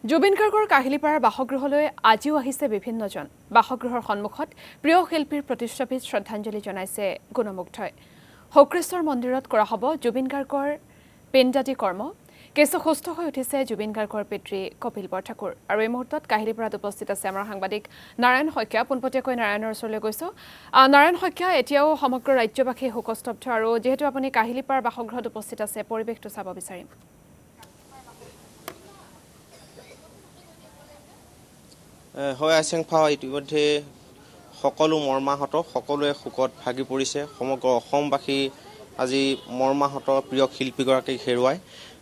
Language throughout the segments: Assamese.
জুবিন গাৰ্গৰ কাহিলীপাৰাৰ বাসগৃহলৈ আজিও আহিছে বিভিন্নজন। বাসগৃহৰ সন্মুখত প্ৰিয় শিল্পীৰ প্ৰতিচ্ছবিত শ্ৰদ্ধাঞ্জলি জনাইছে গুণমুগ্ধই। শোকৰেশ্বৰ মন্দিৰত কৰা হ'ব জুবিন গাৰ্গৰ পিণ্ডাদি কৰ্ম। কেঁচু সুস্থ হৈ উঠিছে জুবিন গাৰ্গৰ পিতৃ কপিল বৰঠাকুৰ। আৰু এই মুহূৰ্তত কাহিলীপাৰাত উপস্থিত আছে আমাৰ সাংবাদিক নাৰায়ণ শইকীয়া। পোনপটীয়াকৈ নাৰায়ণৰ ওচৰলৈ গৈছোঁ। নাৰায়ণ শইকীয়া, এতিয়াও সমগ্ৰ ৰাজ্যবাসী শোকস্তব্ধ, আৰু যিহেতু আপুনি কাহিলীপাৰাৰ বাসগৃহত উপস্থিত আছে, পৰিৱেশটো চাব বিচাৰিম। হয় আশংকা ইতিমধ্যে সকলো মৰ্মাহত, সকলোৱে শোকত ভাগি পৰিছে। সমগ্ৰ অসমবাসী আজি মৰ্মাহত প্ৰিয় শিল্পীগৰাকীক হেৰুৱাই।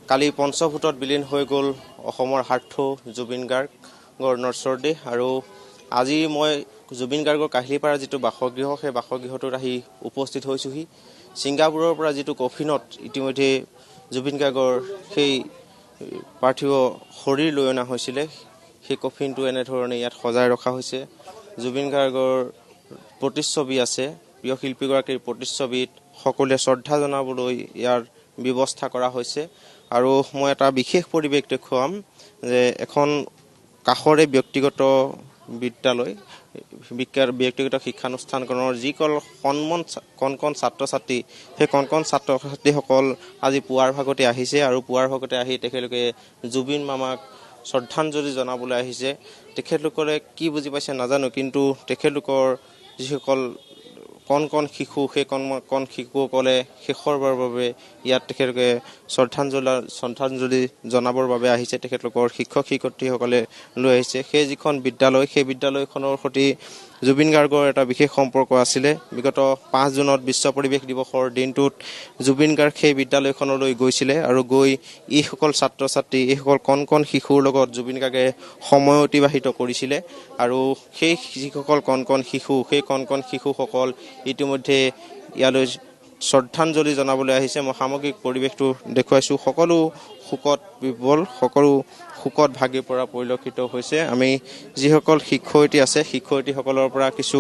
কালি পঞ্চভূতত বিলীন হৈ গ'ল অসমৰ হাৰ্থু জুবিন গাৰ্গৰ নশ্বৰদেহ। আৰু আজি মই জুবিন গাৰ্গৰ কাহিলীপাৰা যিটো বাসগৃহ, সেই বাসগৃহটোত আহি উপস্থিত হৈছোহি। ছিংগাপুৰৰ পৰা যিটো কফিনত ইতিমধ্যে জুবিন গাৰ্গৰ সেই পাৰ্থিৱ শৰীৰ লৈ অনা হৈছিলে, সেই কফিনটো এনেধৰণে ইয়াত সজাই ৰখা হৈছে। জুবিন গাৰ্গৰ প্ৰতিচ্ছবি আছে, প্ৰিয় শিল্পীগৰাকীৰ প্ৰতিচ্ছবিত সকলোৱে শ্ৰদ্ধা জনাবলৈ ইয়াৰ ব্যৱস্থা কৰা হৈছে। আৰু মই এটা বিশেষ পৰিৱেশ দেখুৱাম যে এখন কাষৰে ব্যক্তিগত বিদ্যালয়, ব্যক্তিগত শিক্ষানুষ্ঠানখনৰ যিসকল কণ ছাত্ৰ ছাত্ৰী, সেই কণ ছাত্ৰ ছাত্ৰীসকল আজি পুৱাৰ ভাগতে আহিছে। আৰু পুৱাৰ ভাগতে আহি তেখেতলোকে জুবিন মামাক শ্ৰদ্ধাঞ্জলি জনাবলৈ আহিছে। তেখেতলোকে কি বুজি পাইছে নাজানো, কিন্তু তেখেতলোকৰ যিসকল কণ শিশু, সেই কণ শিশুসকলে শেষৰবাৰৰ বাবে ইয়াত তেখেতলোকে শ্ৰদ্ধাঞ্জলি জনাবৰ বাবে আহিছে। তেখেতলোকৰ শিক্ষক শিক্ষয়িত্ৰীসকলে লৈ আহিছে। সেই যিখন বিদ্যালয়, সেই বিদ্যালয়খনৰ সৈতে জুবিন গাৰ্গৰ এটা বিশেষ সম্পৰ্ক আছিলে। বিগত 5 জুনত বিশ্ব পৰিৱেশ দিৱসৰ দিনটোত জুবিন গাৰ্গ সেই বিদ্যালয়খনলৈ গৈছিলে, আৰু গৈ এইসকল ছাত্ৰ ছাত্ৰী, এইসকল কণ শিশুৰ লগত জুবিন গাৰ্গে সময় অতিবাহিত কৰিছিলে। আৰু সেই যিসকল কণ শিশু, সেই কণ শিশুসকল ইতিমধ্যে ইয়ালৈ শ্ৰদ্ধাঞ্জলি জনাবলৈ আহিছে। মই সামগ্ৰিক পৰিৱেশটো দেখুৱাইছোঁ। সকলো শোকত বিহ্বল, সকলো শোকত ভাগি পৰা পৰিলক্ষিত হৈছে। আমি যিসকল শিক্ষয়িত্ৰী আছে, শিক্ষয়িত্ৰীসকলৰ পৰা কিছু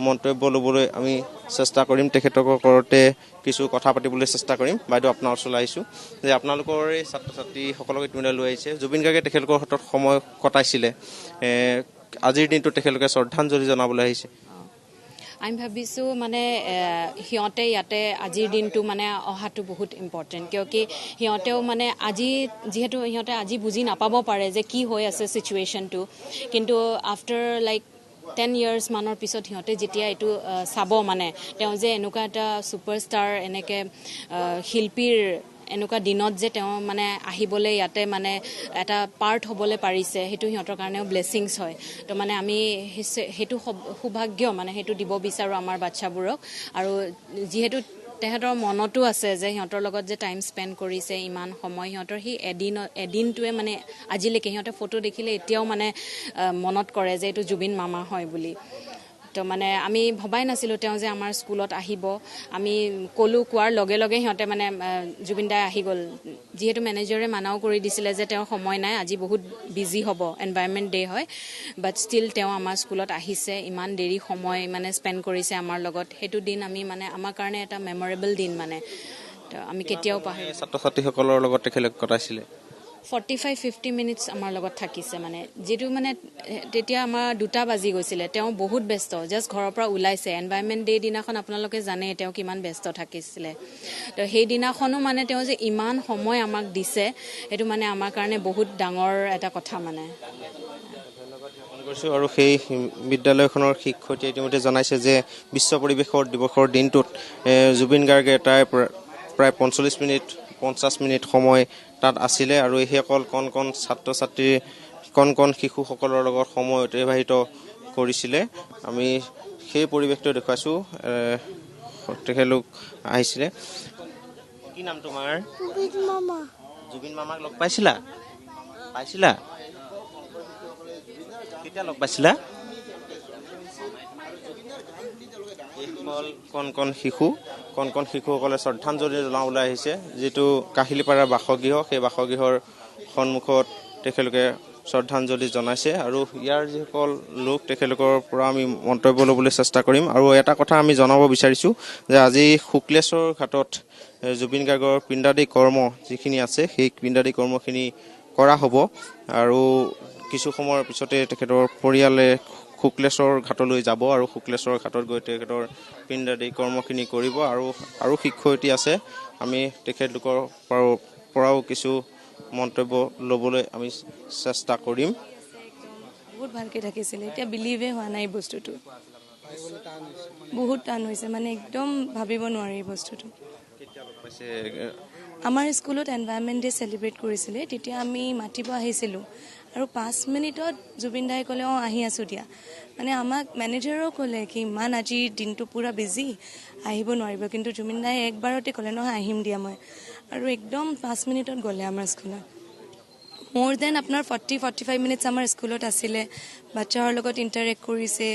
মন্তব্য ল'বলৈ আমি চেষ্টা কৰিম। তেখেতলোকৰ ঘৰতে কিছু কথা পাতিবলৈ চেষ্টা কৰিম। বাইদেউ, আপোনাৰ ওচৰলৈ আহিছোঁ যে আপোনালোকৰ এই ছাত্ৰ ছাত্ৰীসকলক ইতিমধ্যে লৈ আহিছে। জুবিন গাৰ্গে তেখেতলোকৰ হাতত সময় কটাইছিলে, আজিৰ দিনটো তেখেতলোকে শ্ৰদ্ধাঞ্জলি জনাবলৈ আহিছে। আমি ভাবিছোঁ মানে সিহঁতে ইয়াতে আজিৰ দিনটো মানে অহাটো বহুত ইম্পৰ্টেণ্ট, কিয়কি সিহঁতেও মানে আজি যিহেতু সিহঁতে আজি বুজি নাপাব পাৰে যে কি হৈ আছে চিটুৱেশ্যনটো, কিন্তু আফটাৰ লাইক 10 years মানৰ পিছত সিহঁতে যেতিয়া এইটো চাব, মানে তেওঁ যে এনেকুৱা এটা ছুপাৰষ্টাৰ, এনেকৈ শিল্পীৰ এনেকুৱা দিনত যে তেওঁ মানে আহিবলৈ ইয়াতে মানে এটা পাৰ্ট হ'বলৈ পাৰিছে, সেইটো সিহঁতৰ কাৰণেও ব্লেছিংছ হয়। তো মানে আমি সেইটো সৌভাগ্য মানে সেইটো দিব বিচাৰোঁ আমাৰ বাচ্চাবোৰক। আৰু যিহেতু তেহেঁতৰ মনতো আছে যে সিহঁতৰ লগত যে টাইম স্পেণ্ড কৰিছে ইমান সময়, সিহঁতৰ সেই এদিনটোৱে মানে আজিলৈকে সিহঁতে ফটো দেখিলে এতিয়াও মানে মনত কৰে যে এইটো জুবিন মামা হয় বুলি। তো মানে আমি ভবাই নাছিলোঁ তেওঁ যে আমাৰ স্কুলত আহিব। আমি কোৱাৰ লগে লগে সিহঁতে মানে জুবিন দাই আহি গ'ল। যিহেতু মেনেজাৰে মানাও কৰি দিছিলে যে তেওঁৰ সময় নাই, আজি বহুত বিজি হ'ব, এনভাইৰনমেণ্ট ডে হয়, বাট ষ্টিল তেওঁ আমাৰ স্কুলত আহিছে, ইমান দেৰি সময় মানে স্পেণ্ড কৰিছে আমাৰ লগত। সেইটো দিন আমি মানে আমাৰ কাৰণে এটা মেমৰেবল দিন, মানে তো আমি কেতিয়াও পাহৰি। ছাত্ৰ ছাত্ৰীসকলৰ লগত তেখেতলোকে কটাইছিলে 45-50 মিনিটছ আমাৰ লগত থাকিছে, মানে যিটো মানে তেতিয়া আমাৰ 2টা বাজি গৈছিলে। তেওঁ বহুত ব্যস্ত, জাষ্ট ঘৰৰ পৰা ওলাইছে। এনভাইৰনমেণ্ট ডে দিনাখন আপোনালোকে জানে তেওঁ কিমান ব্যস্ত থাকিছিলে। তো সেইদিনাখনো মানে তেওঁ যে ইমান সময় আমাক দিছে, সেইটো মানে আমাৰ কাৰণে বহুত ডাঙৰ এটা কথা মানে। কৰিছোঁ। আৰু সেই বিদ্যালয়খনৰ শিক্ষয়িত্ৰীয়ে ইতিমধ্যে জনাইছে যে বিশ্ব পৰিৱেশৰ দিৱসৰ দিনটোত জুবিন গাৰ্গে প্ৰায় 50 মিনিট সময় তাত আছিলে। আৰু সেইসকল কণ ছাত্ৰ ছাত্ৰী, কণ শিশুসকলৰ লগত সময় অতিবাহিত কৰিছিলে। আমি সেই পৰিৱেশটো দেখুৱাইছোঁ। তেখেতলোক আহিছিলে। কি নাম তোমাৰ? জুবিন মামাক লগ পাইছিলা? কেতিয়া লগ পাইছিলা? এইসকল কণ শিশুসকলে শ্ৰদ্ধাঞ্জলি জনাবলৈ আহিছে। যিটো কাহিলীপাৰাৰ বাসগৃহ, সেই বাসগৃহৰ সন্মুখত তেখেতলোকে শ্ৰদ্ধাঞ্জলি জনাইছে। আৰু ইয়াৰ যিসকল লোক, তেখেতলোকৰ পৰা আমি মন্তব্য ল'বলৈ চেষ্টা কৰিম। আৰু এটা কথা আমি জনাব বিচাৰিছোঁ যে আজি শুক্লেশ্বৰ ঘাটত জুবিন গাৰ্গৰ পিণ্ডাদি কৰ্ম যিখিনি আছে, সেই পিণ্ডাদি কৰ্মখিনি কৰা হ'ব আৰু কিছু সময়ৰ পিছতে তেখেতৰ পৰিয়ালে শুক্লেশ্বৰ ঘাটলৈ যাব আৰু শুক্লেশ্বৰ ঘাটত গৈ তেখেতৰ পিণ্ডদায়ী কৰ্মখিনি কৰিব আৰু শিক্ষয়িত্ৰী আছে আমি তেখেতলোকৰ পৰাও কিছু মন্তব্য ল'বলৈ আমি চেষ্টা কৰিম। বহুত ভালকৈ থাকিছিলে, এতিয়া বিলিভে হোৱা নাই এই বস্তুটো, বহুত টান হৈছে মানে একদম ভাবিব নোৱাৰি এই বস্তুটো। আমাৰ স্কুলত এনভাইৰনমেণ্ট ডে চেলিব্ৰেট কৰিছিলে, তেতিয়া আমি মাতিব আহিছিলোঁ আৰু 5 মিনিটত জুবিন দাই ক'লে অঁ আহি আছোঁ দিয়া। মানে আমাক মেনেজাৰেও ক'লে কি ইমান আজিৰ দিনটো পূৰা বিজি আহিব নোৱাৰিব, কিন্তু জুবিন দাই একবাৰতে ক'লে নহয় আহিম দিয়া মই, আৰু একদম 5 মিনিটত গ'লে আমাৰ স্কুলত। মোৰ দেন আপোনাৰ 40-45 মিনিটছ আমাৰ স্কুলত আছিলে, বাচ্চাৰ লগত ইণ্টাৰেক্ট কৰিছে,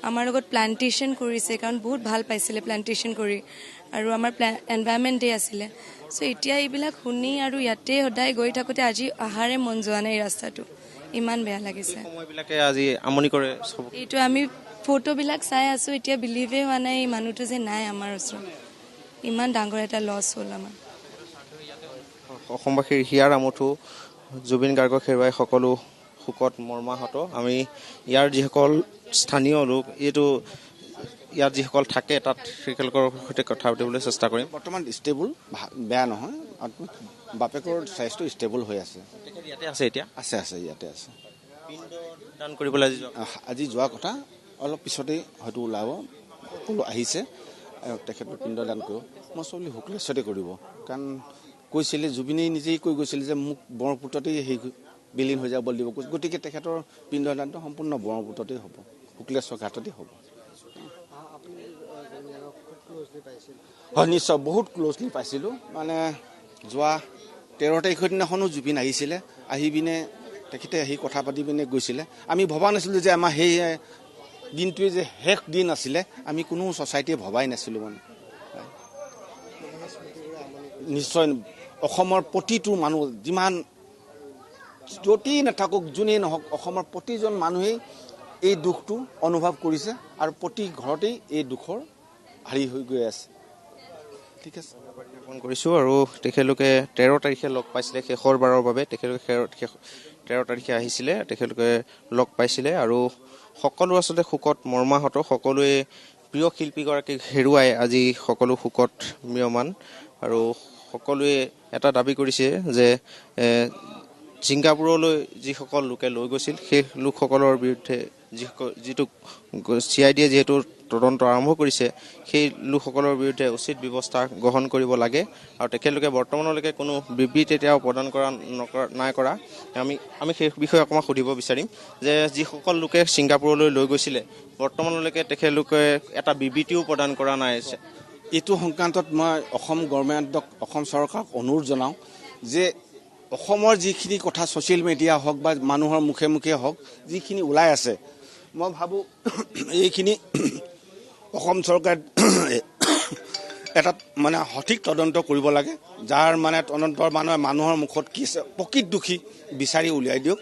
আমাৰ লগত প্লান্টেশ্যন কৰিছে, কাৰণ বহুত ভাল পাইছিলে প্লান্টেশ্যন কৰি, আৰু আমাৰ এনভাইৰনমেণ্ট ডে আছিলে। চ' এতিয়া এইবিলাক শুনি আৰু ইয়াতে সদায় গৈ থাকোঁতে আজি আহাৰে মন যোৱা নাই ৰাস্তাটো, ইমান বেয়া লাগিছে। আজি আমনি কৰে এইটো আমি ফটোবিলাক চাই আছোঁ, এতিয়া বিলিভে হোৱা নাই এই মানুহটো যে নাই আমাৰ ওচৰত, ইমান ডাঙৰ এটা লছ হ'ল আমাৰ। অসমবাসীৰ হিয়াৰ আমঠু জুবিন গাৰ্গক হেৰুৱাই সকলো শোকত মৰ্মাহত। আমি ইয়াৰ যিসকল স্থানীয় লোক ইয়াত যিসকল থাকে তাত সেইসকলৰ সৈতে কথা পাতিবলৈ চেষ্টা কৰিম। বৰ্তমান ষ্টেবল, বেয়া নহয়, বাপেকৰ স্বাস্থ্য ষ্টেবল হৈ আছে। ইয়াতে আছে এতিয়া আছে ইয়াতে আছে। দান কৰিবলৈ আজি যোৱা কথা, অলপ পিছতেই হয়তো ওলাব, সকলো আহিছে তেখেতৰ পিণ্ডদান কৰিব। মই চলি শুক্লেশ্বৰতে কৰিব, কাৰণ কৈছিলে জুবিনেই নিজেই কৈ গৈছিলে যে মোক ব্ৰহ্মপুত্ৰতেই সেই বিলীন হৈ যাব দিব, গতিকে তেখেতৰ পিণ্ডদানটো সম্পূৰ্ণ ব্ৰহ্মপুত্ৰতেই হ'ব, শুক্লেশ্বৰ ঘাটতেই হ'ব। হয় নিশ্চয়, বহুত ক্ল'জলি পাইছিলোঁ। মানে যোৱা 13 তাৰিখৰ দিনাখনো জুবিন আহিছিলে, আহি পিনে তেখেতে আহি কথা পাতি পিনে গৈছিলে। আমি ভবা নাছিলোঁ যে আমাৰ সেই দিনটোৱে যে শেষ দিন আছিলে, আমি কোনো ছ'চাইটিয়ে ভবাই নাছিলোঁ। মানে নিশ্চয় অসমৰ প্ৰতিটো মানুহ, যিমান য'তেই নাথাকক যোনেই নহওক, অসমৰ প্ৰতিজন মানুহেই এই দুখটো অনুভৱ কৰিছে আৰু প্ৰতি ঘৰতেই এই দুখৰ হাৰি হৈ গৈ আছে। ঠিক আছে, জ্ঞাপন কৰিছোঁ। আৰু তেখেতলোকে 13 তাৰিখে লগ পাইছিলে শেষৰবাৰৰ বাবে, তেখেতলোকে 13 তাৰিখে আহিছিলে, তেখেতলোকে লগ পাইছিলে আৰু সকলো আচলতে শোকত মৰ্মাহত, সকলোৱে প্ৰিয় শিল্পীগৰাকীক হেৰুৱাই আজি সকলো শোকত ম্ৰিয়মান। আৰু সকলোৱে এটা দাবী কৰিছে যে ছিংগাপুৰলৈ যিসকল লোকে লৈ গৈছিল সেই লোকসকলৰ বিৰুদ্ধে যিটো CID যিহেতু তদন্ত আৰম্ভ কৰিছে, সেই লোকসকলৰ বিৰুদ্ধে উচিত ব্যৱস্থা গ্ৰহণ কৰিব লাগে। আৰু তেখেতলোকে বৰ্তমানলৈকে কোনো বিবৃতি এতিয়াও প্ৰদান নাই কৰা। আমি সেই বিষয়ে অকণমান সুধিব বিচাৰিম যে যিসকল লোকে ছিংগাপুৰলৈ লৈ গৈছিলে, বৰ্তমানলৈকে তেখেতলোকে এটা বিবৃতিও প্ৰদান কৰা নাই। এইটো সংক্ৰান্তত মই অসম গভৰ্ণমেণ্টক, অসম চৰকাৰক অনুৰোধ জনাওঁ যে অসমৰ যিখিনি কথা ছ'চিয়েল মিডিয়া হওক বা মানুহৰ মুখে মুখে হওক যিখিনি ওলাই আছে, মই ভাবোঁ এইখিনি অসম চৰকাৰে এটা মানে সঠিক তদন্ত কৰিব লাগে, যাৰ মানে তদন্তৰ মানুহৰ মুখত কি আছে, প্ৰকৃত দোষী বিচাৰি উলিয়াই দিয়ক।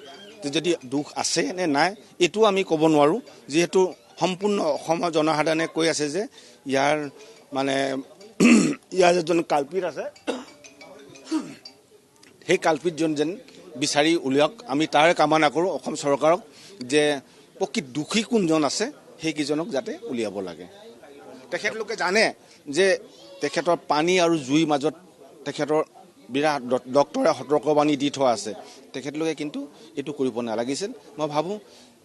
যদি দুখ আছে নে নাই এইটো আমি ক'ব নোৱাৰোঁ, যিহেতু সম্পূৰ্ণ অসমৰ জনসাধাৰণে কৈ আছে যে ইয়াৰ এজন কালপিত আছে, সেই কালপিতজন যেন বিচাৰি উলিয়াওক। আমি তাৰে কামনা কৰোঁ অসম চৰকাৰক যে প্ৰকৃত দোষী কোনজন আছে সেইকেইজনক যাতে উলিয়াব লাগে। তেখেতলোকে জানে যে তেখেতৰ পানী আৰু জুইৰ মাজত তেখেতৰ বিৰাট ডক্টৰে সতৰ্কবাণী দি থোৱা আছে, তেখেতলোকে কিন্তু এইটো কৰিব নালাগিছিল। মই ভাবোঁ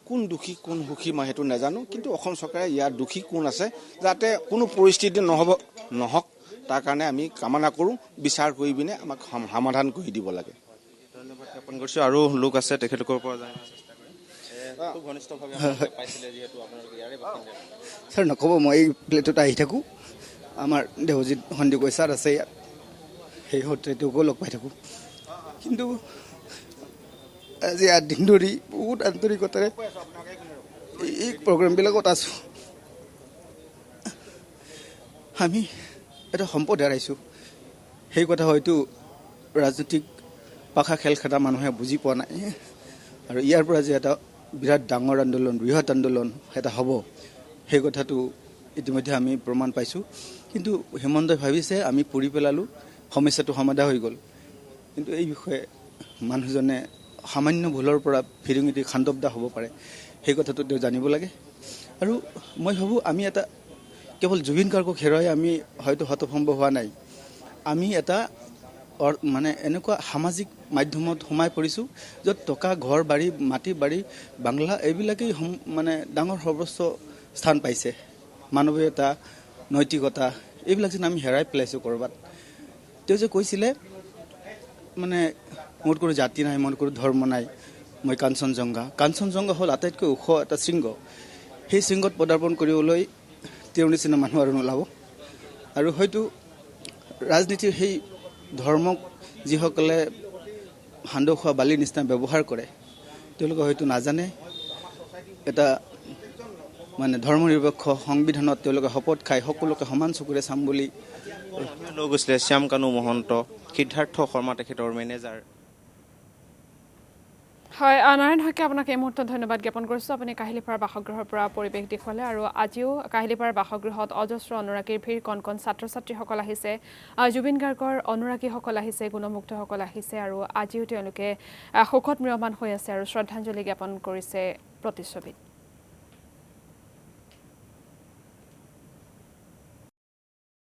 কোন দোষী কোন সুখী মই সেইটো নাজানো, কিন্তু অসম চৰকাৰে ইয়াৰ দোষী কোন আছে যাতে কোনো পৰিস্থিতি নহওক তাৰ কাৰণে আমি কামনা কৰোঁ, বিচাৰ কৰি পিনে আমাক সমাধান কৰি দিব লাগে। ধন্যবাদ জ্ঞাপন কৰিছোঁ। আৰু লোক আছে তেখেতলোকৰ পৰা ছাৰ নক'ব, মই এই প্লেটত আহি থাকোঁ, আমাৰ দেৱজিৎ সন্দিকৈ ছাৰ আছে ইয়াত, সেই সত্ৰেটোকো লগ পাই থাকোঁ। কিন্তু আজি 8 দিন ধৰি বহুত আন্তৰিকতাৰে এই প্ৰগ্ৰেমবিলাকত আছোঁ। আমি এটা সম্পদ হেৰাইছোঁ, সেই কথা হয়তো ৰাজনৈতিক পাখা খেল খেলা মানুহে বুজি পোৱা নাই। আৰু ইয়াৰ পৰা যে এটা বিৰাট ডাঙৰ আন্দোলন, বৃহৎ আন্দোলন এটা হ'ব, সেই কথাটো ইতিমধ্যে আমি প্ৰমাণ পাইছোঁ। কিন্তু হেমন্তই ভাবিছে আমি পুৰি পেলালোঁ, সমস্যাটো সমাধা হৈ গ'ল। কিন্তু এই বিষয়ে মানুহজনে সামান্য ভুলৰ পৰা ফিৰিঙিতি খাণ্ডৱদা হ'ব পাৰে সেই কথাটো তেওঁ জানিব লাগে আৰু মই ভাবোঁ আমি এটা কেৱল জুবিন গাৰ্গক হেৰুৱাই আমি হয়তো হতভম্ব হোৱা নাই আমি এটা মানে এনেকুৱা সামাজিক মাধ্যমত সোমাই পৰিছোঁ য'ত টকা ঘৰ বাৰী মাটি বাৰী বাংলা এইবিলাকেই মানে ডাঙৰ সৰ্বোচ্চ স্থান পাইছে মানৱীয়তা নৈতিকতা এইবিলাক যেন আমি হেৰাই পেলাইছোঁ ক'ৰবাত তেওঁ যে কৈছিলে মানে মোৰ কোনো জাতি নাই মোৰ কোনো ধৰ্ম নাই মই কাঞ্চনজংঘা হ'ল আটাইতকৈ ওখ এটা শৃংগ সেই শৃংগত পদাৰ্পণ কৰিবলৈ তেওঁৰ নিচিনা মানুহ আৰু নোলাব আৰু হয়তো ৰাজনীতিৰ সেই ধৰ্মক যিসকলে সান্দহ খোৱা বালিৰ নিচিনা ব্যৱহাৰ কৰে তেওঁলোকে হয়তো নাজানে এটা মানে ধৰ্মনিৰপেক্ষ সংবিধানত তেওঁলোকে শপত খাই সকলোকে সমান চকুৰে চাম বুলি লৈ গৈছিলে শ্যাম কানু মহন্ত সিদ্ধাৰ্থ শৰ্মা তেখেতৰ মেনেজাৰ হয় নাৰায়ণ শইকীয়া আপোনাক এই মুহূৰ্তত ধন্যবাদ জ্ঞাপন কৰিছোঁ আপুনি কাহিলীপাৰা বাসগৃহৰ পৰা পৰিৱেশ দেখুৱালে আৰু আজিও কাহিলীপাৰা বাসগৃহত অজস্ৰ অনুৰাগীৰ ভিৰ কণ কণ ছাত্ৰ ছাত্ৰীসকল আহিছে জুবিন গাৰ্গৰ অনুৰাগীসকল আহিছে গুণমুগ্ধসকল আহিছে আৰু আজিও তেওঁলোকে শোকত ম্ৰিয়মান হৈ আছে আৰু শ্ৰদ্ধাঞ্জলি জ্ঞাপন কৰিছে প্ৰতিচ্ছবিত